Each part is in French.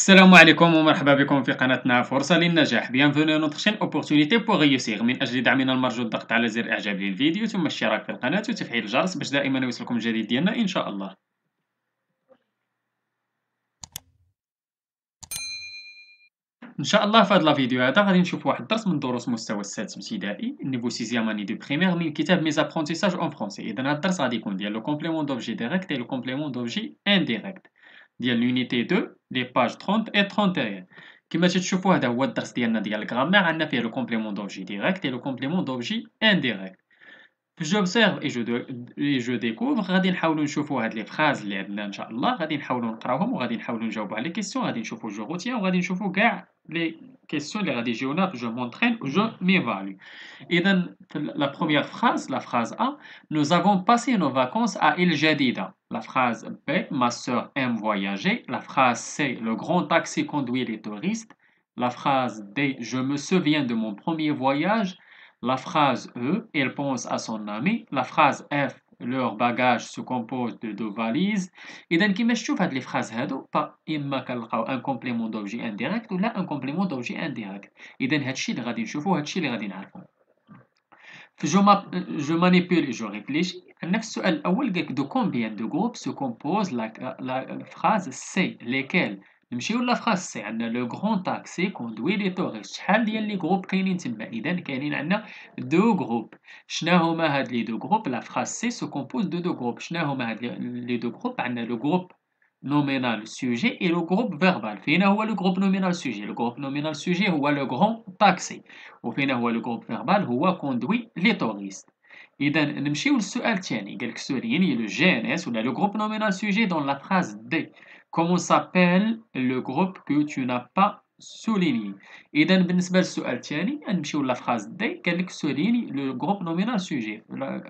السلام عليكم ومرحبا بكم في قناتنا فرصة للنجاح. Bienvenue à notre chaîne Opportunité pour réussir. من أجل دعمنا المرجو الضغط على زر إعجاب للفيديو ثم الاشتراك في القناة وتفعيل الجرس باش دائما يوصلكم الجديد ديالنا إن شاء الله. إن شاء الله في هذا الفيديو هذا غادي نشوفوا واحد الدرس من دروس مستوى السادس ابتدائي نيفو سيزيام اني دو بريمير من كتاب ميز ابرونتيساج اون فرونسي. إذا هذا الدرس غادي يكون ديال لو كومبليمون دوبجي ديريكت لو كومبليمون دوبجي انديريكت ديال لونيتي 2 لي باج 30 و 31. كما تشوفوا هذا هو الدرس ديالنا ديال الغرامير. عندنا فيه لو كومبليمون دوبجي ديريكت لو كومبليمون دوبجي انديريكت. j'observe et je découvre غادي نحاولوا نشوفوا هاد لي فراز اللي عندنا ان شاء الله، غادي نحاولوا نقراوهم وغادي نحاولوا نجاوبوا على لي كيسيون، غادي نشوفوا جو روتيان وغادي نشوفوا كاع لي كيسيون اللي غادي يجيونا في جو مونطرين و جو ميفالو. اذا la première phrase, la phrase A, nous avons passé nos vacances à île Jadida. La phrase B, ma sœur aime voyager. La phrase C, le grand taxi conduit les touristes. La phrase D, je me souviens de mon premier voyage. La phrase E, elle pense à son ami. La phrase F, leur bagage se compose de 2 valises. إذا كيما تشوف هاد لي فراز هادو إما كنلقاو ان كومبليمون دوبجي انديريكت ولا ان كومبليمون دوبجي انديريكت. إذا هادشي اللي غادي نشوفو، هادشي اللي غادي نعرفو. في جو مانيبيول et je réfléchis. عندنا في السؤال الأول قالك de combien de groupes se compose la phrase C lesquels. نمشيو لا فراز سي. عندنا لو غران تاكسي كوندوي لي توريست. شحال ديال لي جروب كاينين تما؟ اذا كاينين عندنا دو جروب. شنا هما هاد لي دو جروب؟ لا فراز سي سو كومبوز دو دو جروب. شنا هما هاد لي دو جروب؟ عندنا لو جروب نومينال سوجي اي لو جروب فيربال. فينا هو لو جروب نومينال سوجي؟ لو جروب نومينال سوجي هو لو غران تاكسي. وفينا هو لو جروب فيربال هو كوندوي لي توريست. اذا نمشيو للسؤال الثاني. قالك سوريني لو جي ان اس ولا لو جروب نومينال سوجي دون لا فراز دي. Comment s'appelle le groupe que tu n'as pas souligné. إذا بالنسبة للسؤال الثاني نمشيو لا فراز دي. قال لك سوليني لو جروب نومينال سوجي.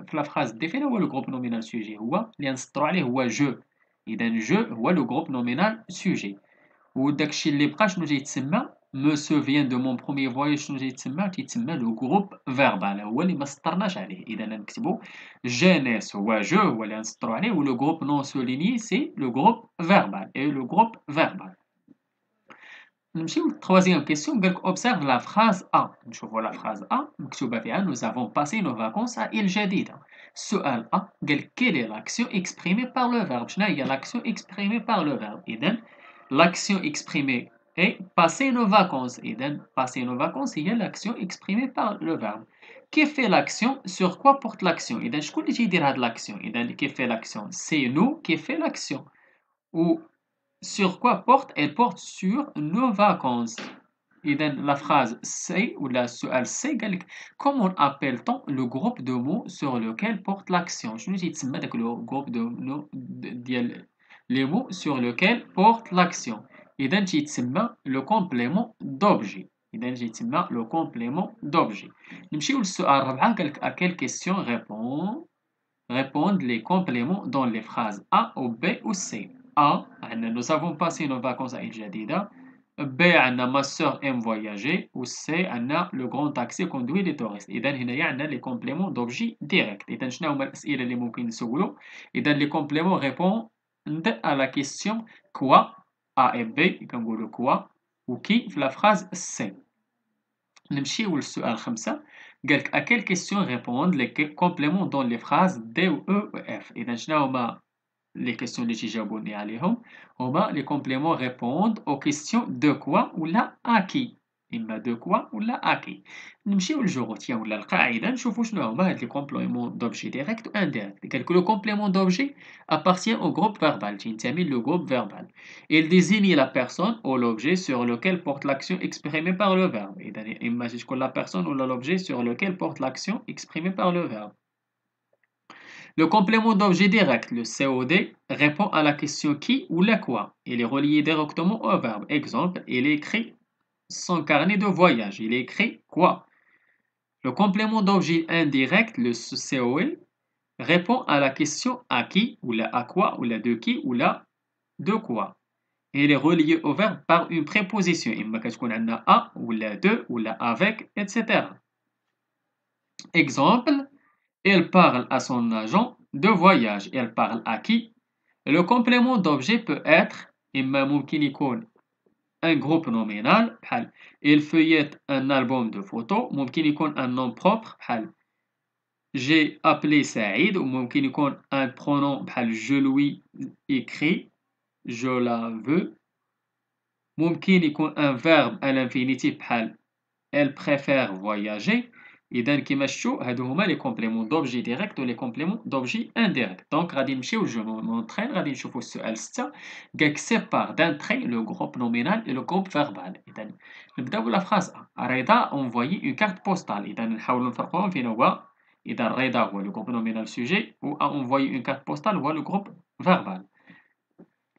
في لا فراز دي فين هو لو جروب نومينال سوجي؟ هو اللي نسطرو عليه هو جو. إذا جو هو لو جروب نومينال سوجي. وداكشي اللي بقى شنو تيتسمى؟ me souviens de mon premier voyage. شنو تيتسمى لو جروب فيربال، هو اللي ما سطرناش عليه. اذا نكتبو جينيس هو جو هو اللي نسطرو عليه، ولو جروب نون سوليني سي لو جروب فيربال اي لو جروب فيربال. نمشيو للتروازيام كيسيون. قالك اوبسيرف لا فراز ا. نشوفو لا فراز ا مكتوبه فيها nous avons passé nos vacances à île جديدة. السؤال ا قالك quelle est l'action exprimée par le verbe. شنو هي l'action exprimée par le verbe؟ اذا l'action exprimée et passer nos vacances. إذن passer nos vacances هي l'action exprimée par le verbe. Qui fait l'action? Sur quoi porte l'action? إذن شكون اللي تيدير هاد l'action؟ إذن qui fait l'action? C'est nous qui fait l'action. Ou sur quoi porte? Elle porte sur nos vacances. إذن la phrase c'est ou la السؤال c'est قالك comment appelle-t-on le groupe de mots sur lequel porte l'action؟ شنو تيتسمى داك le groupe de mots ديال les mots sur lequel porte l'action؟ إذا تيتسمى لو كومبليمون دوبجي. إذا تيتسمى لو كومبليمون دوبجي. نمشيو للسؤال الرابع. قالك à quelle question répondent les compléments dans les phrases A ou B ou C. A عندنا nous avons passé nos vacances à île جديدة. B عندنا ma sœur aime voyager. و C عندنا le grand taxi conduit les touristes. إذا هنايا عندنا les compléments d'objet direct. إذا شنو هما الأسئلة اللي ممكن نسولو؟ إذا les compléments répondent à la question quoi. A et B كنقولوا كوا وكي في لا فراز سي. نمشيو للسؤال 5. قالك à quelle question répondent les compléments dans les phrases D ou E ou F. إذا شنو هما les questions اللي تيجاوبوني عليهم؟ هما les compléments répondent aux questions de quoi ولا à qui. إما دو كوا ولا أكي. نمشيو للجغوتيان ولا القاعدة نشوفو شنو هما هاد لي كومبليمون دوبجي ديريكت و انديريكت. قالك لو كومبليمون دوبجي appartient au groupe verbal. تينتمي لو groupe verbal. Il désigne la personne ou l'objet sur lequel porte l'action exprimée par le verbe. إذا إما تكون la personne ou l'objet sur lequel porte l'action exprimée par le verbe. Le complément d'objet direct, le COD, répond à la question qui ou la quoi. Il est relié directement au verbe. Exemple, il écrit son carnet de voyage. Il écrit quoi? Le complément d'objet indirect, le COE, répond à la question à qui ou la à quoi ou la de qui ou la de quoi. Il est relié au verbe par une préposition. إما كتكون عندنا à ou la de ou la avec, etc. Exemple, elle parle à son agent de voyage. Elle parle à qui? Le complément d'objet peut être إما ممكن يكون un groupe nominal بحال il feuillette un album de photos ممكن يكون un nom propre بحال j'ai appelé Saïd وممكن يكون un pronom بحال je lui écris je la veux ممكن يكون un verbe à l'infinitif بحال elle préfère voyager. إذا كيما شفتوا هادو هما لي كومبليمون دوبجي ديريكت ولي كومبليمون دوبجي انديريكت. دونك غادي نمشيو جو مونطرين غادي نشوفوا السؤال 6 قالك سيبار دان تري لو جروب نومينال اي لو جروب فيربال. إذا نبداو بلا فراز رضا اونفويي اون كارت بوستال. إذا نحاولوا نفرقوهم فين هو. إذا رضا هو لو جروب نومينال سوجي و اونفويي اون كارت بوستال هو لو جروب فيربال.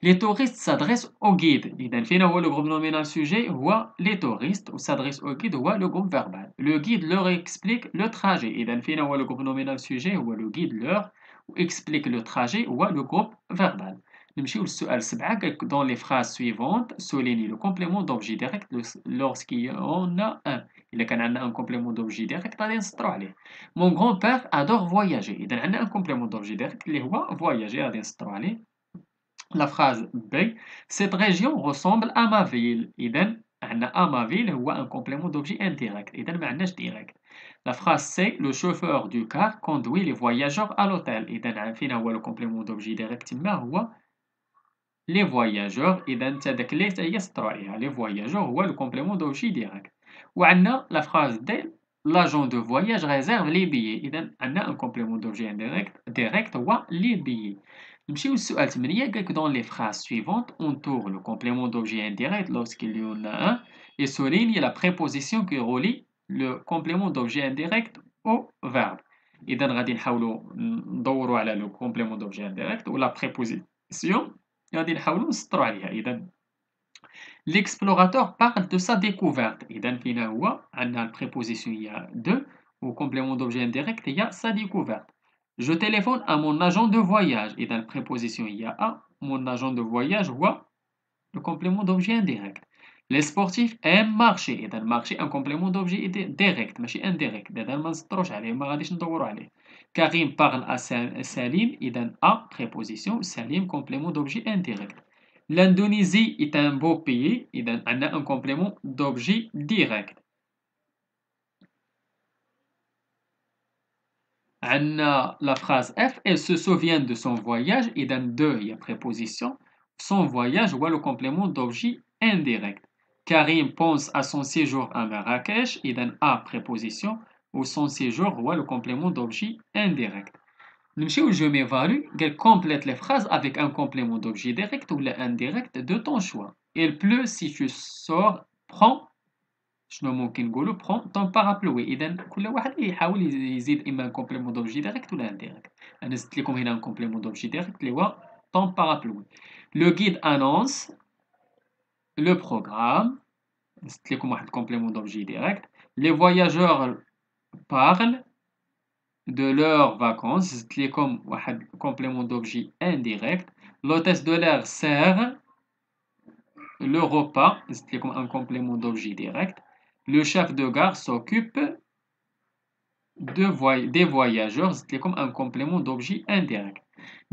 Les touristes s'adressent au guide. إذا فينا هو le groupe nominal sujet هو les touristes و s'adresse au guide هو le groupe verbal. Le guide leur explique le trajet. إذا فينا هو le groupe nominal sujet هو le guide leur و explique le trajet هو le groupe verbal. نمشيو للسؤال 7 قالك dans les phrases suivantes souligne le complément d'objet direct lorsqu'il y en a un. إلا كان عندنا un complément d'objet direct غادي نسطرو عليه. Mon grand-père adore voyager. إذا عندنا un complément d'objet direct اللي هو voyager غادي نسطرو عليه. La phrase B, cette région ressemble à ma ville. إذا عندنا à ma ville هو un complément d'objet indirect. إذا ما عندناش direct. La phrase C, le chauffeur du car conduit les voyageurs à l'hôtel. إذا فينا هو le complément d'objet direct تما هو les voyageurs. إذا تا داك لي تا هي سطروا عليها les voyageurs هو le complément d'objet direct. وعندنا la phrase D, l'agent de voyage réserve les billets. إذا عندنا un complément d'objet indirect direct هو les billets. نمشيو للسؤال 8 قالك dans les phrases suivantes entoure le complément d'objet indirect lorsqu'il y en a un et souligne la préposition qui relie le complément d'objet indirect au verbe. إذا غادي نحاولوا ندوروا على le complément d'objet indirect ou la préposition غادي نحاولوا نسطروا عليها. إذا l'explorateur parle de sa découverte. إذا فينا هو عندنا البريبوزيسيون هي de و complément d'objet indirect هي sa découverte. Je téléphone à mon agent de voyage. إذا البريبوزيسيون هي a mon agent de voyage هو le complément d'objet indirect. Les sportifs aiment marcher. إذا marcher un complément d'objet direct ماشي indirect. إذا ما نسطروش عليه ما غاديش ندوروا عليه. Karim parle à Salim. إذا a préposition Salim complément d'objet indirect. L'Indonésie est un beau pays. إذا عندنا un complément d'objet direct. عندنا la phrase F, elle se souvient de son voyage. إذا de هي préposition. Son voyage هو le complément d'objet indirect. Karim pense à son séjour à Marrakech. إذا a préposition. Ou son séjour هو le complément d'objet indirect. نمشيو je m'évalue, qu'elle complète les phrases avec un complément d'objet direct ou indirect de ton choix. Il pleut si tu sors, prends شنو ممكن نقولوا prends ton parapluie. إذا كل واحد يحاول يزيد إما un complément d'objet direct ولا indirect. أنا زدت لكم هنا un complément d'objet direct اللي هو ton parapluie. Le guide annonce le programme. زدت لكم واحد complément d'objet direct. Les voyageurs parlent de leurs vacances. زدت لكم واحد complément d'objet indirect. L'hôtesse de l'air sert le repas. زدت لكم un complément d'objet direct. Le chef de gare s'occupe des voyageurs. زدت لكم un complément d'objet indirect.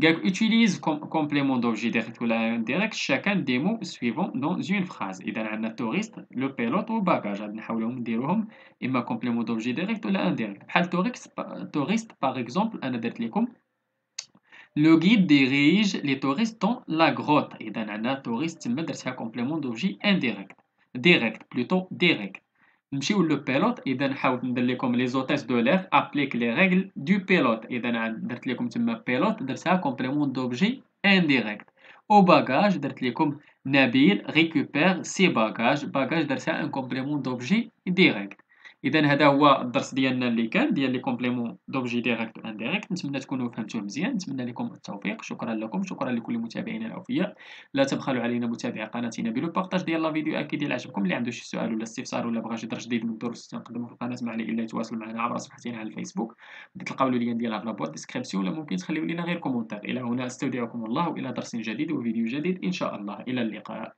قالك utilise complément d'objet direct ولا indirect chacun des mots suivants dans une phrase. إذا عندنا touriste, le pilote و bagage. غادي نحاولوا نديروهم إما complément d'objet direct ولا indirect. بحال touriste par exemple أنا درت لكم le guide dirige les touristes dans la grotte. إذا عندنا touriste تما درتها complément d'objet indirect. Direct plutôt direct. نمشيو لو بيلوت. اذا نحاول ندير لكم لي زوتيس دو لير ابليك لي ريغل دو بيلوت. اذا درت لكم تما بيلوت درتها كومبليمون دوبجي انديريكت. او باجاج درت لكم نبيل ريكوبير سي باجاج. باجاج درتها ان كومبليمون دوبجي ديريكت. اذا هذا هو الدرس ديالنا اللي كان ديال لي كومبليمون دوبجي ديريكت و انديريكت. نتمنى تكونوا فهمتوه مزيان. نتمنى لكم التوفيق. شكرا لكم. شكرا لكل متابعينا الاوفياء. لا تبخلوا علينا متابعة قناتنا بلو بارطاج ديال لا فيديو اكيد الا عجبكم. اللي عنده شي سؤال ولا استفسار ولا بغى شي درس جديد من الدروس تنقدموا في القناه ما عليه الا يتواصل معنا عبر صفحتنا على الفيسبوك. تلقاو اللين ديالها في لابوات ديسكريبسيون ولا ممكن تخليو لنا غير كومونتير. الى هنا استودعكم الله والى درس جديد وفيديو جديد ان شاء الله. الى اللقاء.